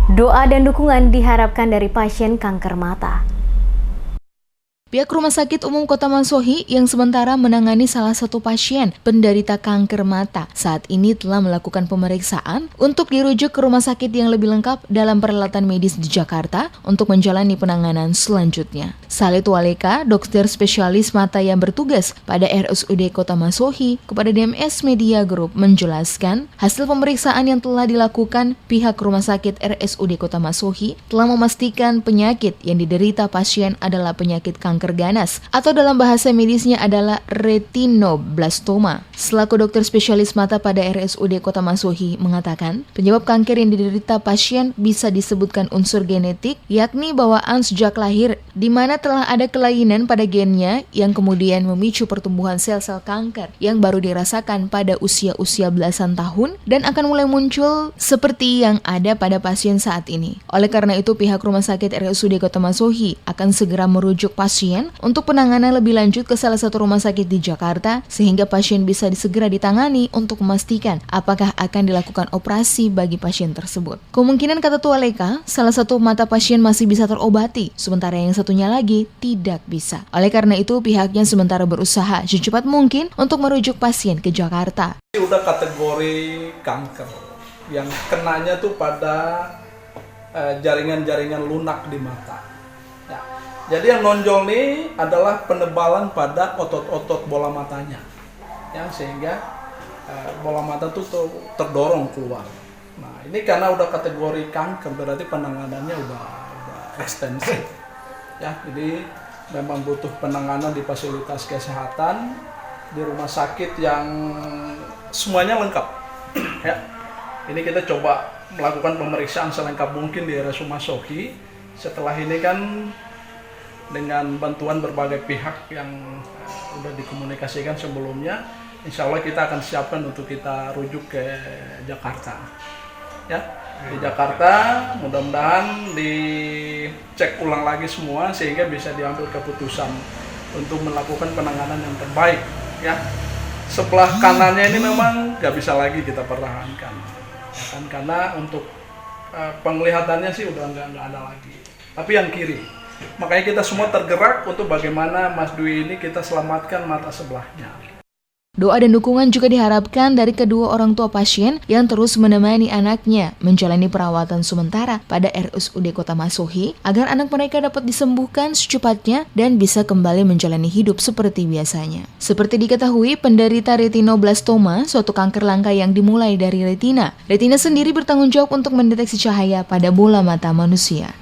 Doa dan dukungan diharapkan dari pasien kanker mata. Pihak Rumah Sakit Umum Kota Masohi yang sementara menangani salah satu pasien penderita kanker mata saat ini telah melakukan pemeriksaan untuk dirujuk ke rumah sakit yang lebih lengkap dalam peralatan medis di Jakarta untuk menjalani penanganan selanjutnya. Salid Waleka, dokter spesialis mata yang bertugas pada RSUD Kota Masohi, kepada DMS Media Group menjelaskan hasil pemeriksaan yang telah dilakukan pihak Rumah Sakit RSUD Kota Masohi telah memastikan penyakit yang diderita pasien adalah penyakit kanker ganas atau dalam bahasa medisnya adalah retinoblastoma. Selaku dokter spesialis mata pada RSUD Kota Masohi mengatakan, penyebab kanker yang diderita pasien bisa disebutkan unsur genetik, yakni bawaan sejak lahir, di mana telah ada kelainan pada gennya yang kemudian memicu pertumbuhan sel-sel kanker yang baru dirasakan pada usia-usia belasan tahun dan akan mulai muncul seperti yang ada pada pasien saat ini. Oleh karena itu, pihak Rumah Sakit RSUD Kota Masohi akan segera merujuk pasien untuk penanganan lebih lanjut ke salah satu rumah sakit di Jakarta sehingga pasien bisa segera ditangani untuk memastikan apakah akan dilakukan operasi bagi pasien tersebut. Kemungkinan, kata Tualeka, salah satu mata pasien masih bisa terobati, sementara yang satunya lagi tidak bisa. Oleh karena itu, pihaknya sementara berusaha secepat mungkin untuk merujuk pasien ke Jakarta. Ini udah kategori kanker yang kenanya tuh pada jaringan-jaringan lunak di mata. Ya. Jadi yang nonjol nih adalah penebalan pada otot-otot bola matanya, ya, sehingga bola mata tuh terdorong keluar. Nah, ini karena udah kategori kanker, berarti penanganannya udah ekstensif. Ya, jadi memang butuh penanganan di fasilitas kesehatan, di rumah sakit yang semuanya lengkap. Ya, ini kita coba melakukan pemeriksaan selengkap mungkin di RSUD Masohi. Setelah ini kan dengan bantuan berbagai pihak yang sudah dikomunikasikan sebelumnya, insya Allah kita akan siapkan untuk kita rujuk ke Jakarta. Ya, di Jakarta mudah-mudahan dicek ulang lagi semua sehingga bisa diambil keputusan untuk melakukan penanganan yang terbaik. Ya, sebelah kanannya ini memang nggak bisa lagi kita pertahankan, ya kan, karena untuk penglihatannya sih udah nggak ada lagi. Tapi yang kiri. Makanya kita semua tergerak untuk bagaimana Mas Dwi ini kita selamatkan mata sebelahnya. Doa dan dukungan juga diharapkan dari kedua orang tua pasien yang terus menemani anaknya menjalani perawatan sementara pada RSUD Kota Masohi agar anak mereka dapat disembuhkan secepatnya dan bisa kembali menjalani hidup seperti biasanya. Seperti diketahui, penderita retinoblastoma, suatu kanker langka yang dimulai dari retina. Retina sendiri bertanggung jawab untuk mendeteksi cahaya pada bola mata manusia.